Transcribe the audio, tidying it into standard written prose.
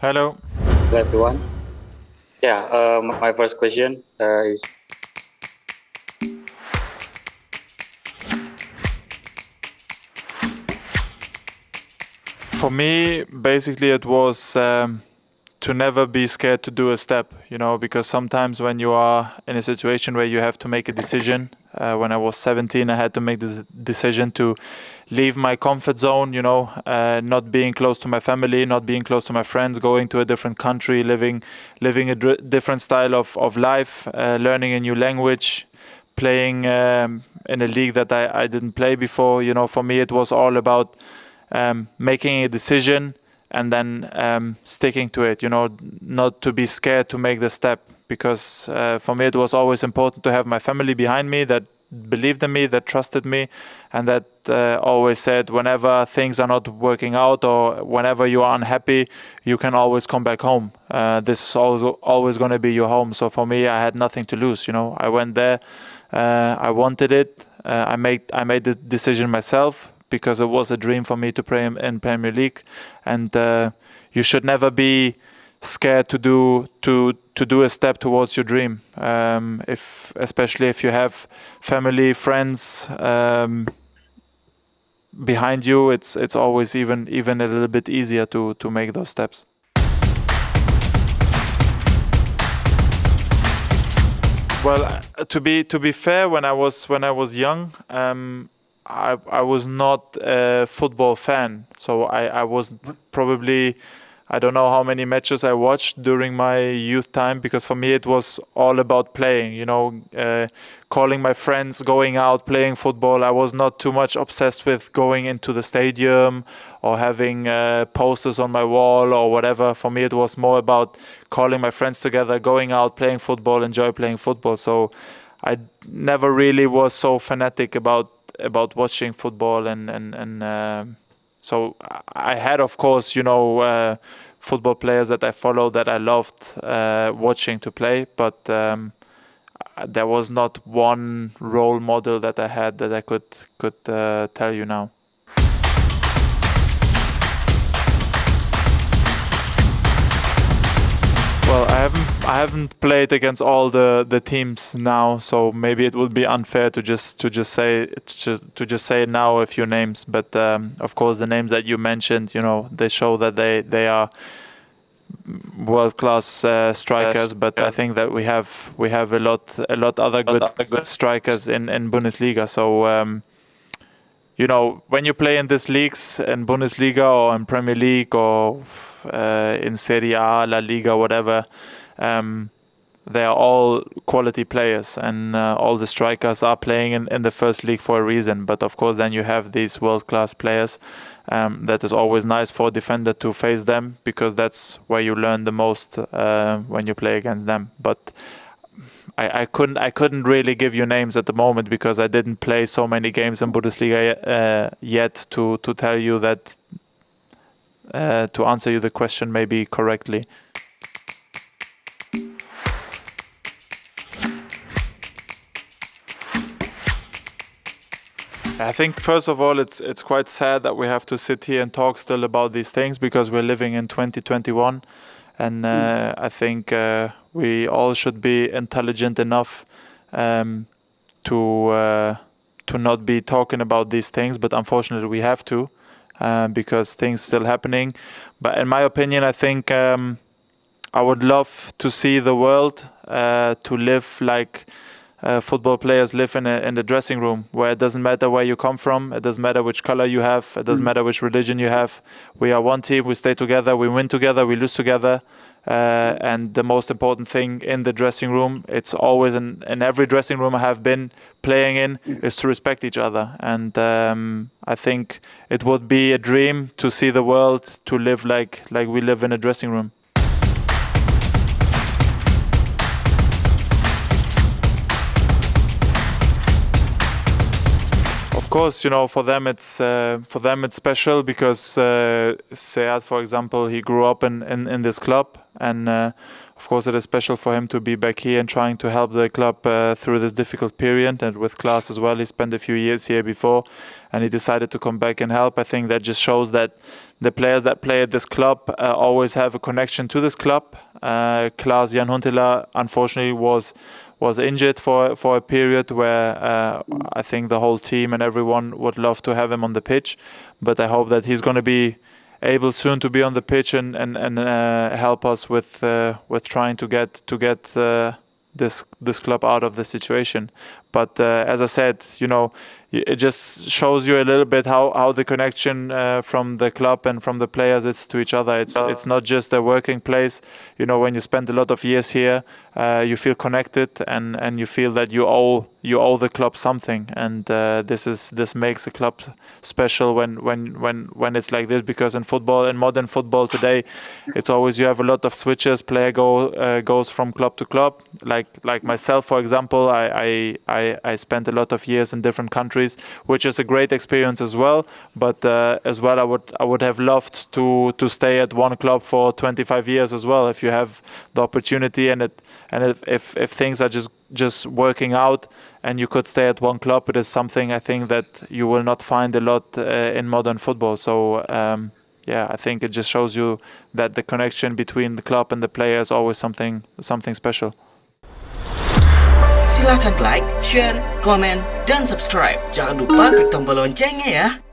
Hello. Hello, everyone. My first question is For me, basically, it was to never be scared to do a step, because sometimes when you are in a situation where you have to make a decision, when I was 17, I had to make this decision to leave my comfort zone, not being close to my family, not being close to my friends, going to a different country, living a different style of life, learning a new language, playing in a league that I didn't play before. For me, it was all about making a decision and then sticking to it, not to be scared to make the step. Because for me, it was always important to have my family behind me that believed in me, that trusted me, and that always said whenever things are not working out or whenever you are unhappy, you can always come back home. This is always going to be your home. So for me, I had nothing to lose. I went there. I wanted it. I made the decision myself, because it was a dream for me to play in Premier League, and you should never be scared to do a step towards your dream. Especially if you have family, friends behind you, it's always even a little bit easier to make those steps. Well, to be fair, when I was young, I was not a football fan, so I was probably, I don't know how many matches I watched during my youth time, because for me it was all about playing, calling my friends, going out, playing football. I was not too much obsessed with going into the stadium or having posters on my wall or whatever. For me it was more about calling my friends together, going out, playing football, enjoy playing football. So I never really was so fanatic about watching football, and so I had, of course, football players that I followed, that I loved watching to play, but there was not one role model that I had that I could tell you now. Well, I haven't played against all the teams now, so maybe it would be unfair to just say now a few names. But of course, the names that you mentioned, they show that they are world-class strikers. But I think that we have a lot other good strikers in Bundesliga. So when you play in these leagues, in Bundesliga or in Premier League or in Serie A, La Liga, whatever, they are all quality players, and all the strikers are playing in the first league for a reason. But of course, then you have these world-class players. That is always nice for a defender to face them, because that's where you learn the most when you play against them. But I couldn't really give you names at the moment, because I didn't play so many games in Bundesliga yet to tell you that, to answer you the question maybe correctly. I think first of all, it's quite sad that we have to sit here and talk still about these things, because we're living in 2021, and I think we all should be intelligent enough to not be talking about these things. But unfortunately, we have to, because things still happening. But in my opinion, I think I would love to see the world to live like football players live in the dressing room, where it doesn't matter where you come from, it doesn't matter which color you have, it doesn't matter which religion you have. We are one team, we stay together, we win together, we lose together. And the most important thing in the dressing room, it's always in every dressing room I have been playing in, is to respect each other. And I think it would be a dream to see the world to live like we live in a dressing room. Of course, for them it's special, because Sead, for example, he grew up in this club, and of course, it is special for him to be back here and trying to help the club through this difficult period. And with Klaas as well, he spent a few years here before, and he decided to come back and help. I think that just shows that the players that play at this club always have a connection to this club. Klaas Jan Huntelaar, unfortunately, was injured for a period where I think the whole team and everyone would love to have him on the pitch. But I hope that he's going to be able soon to be on the pitch and help us with trying to get this club out of the situation. But as I said, it just shows you a little bit how the connection from the club and from the players is to each other. It's not just a working place. When you spend a lot of years here, you feel connected and you feel that you owe the club something. And this makes a club special when it's like this. Because in modern football today, it's always you have a lot of switches. Player goes from club to club. Like myself, for example, I spent a lot of years in different countries, which is a great experience as well. But as well, I would have loved to stay at one club for 25 years as well. If you have the opportunity and if things are just working out and you could stay at one club, it is something I think that you will not find a lot in modern football. So I think it just shows you that the connection between the club and the player is always something special. Silakan like, share, komen, dan subscribe. Jangan lupa klik tombol loncengnya ya.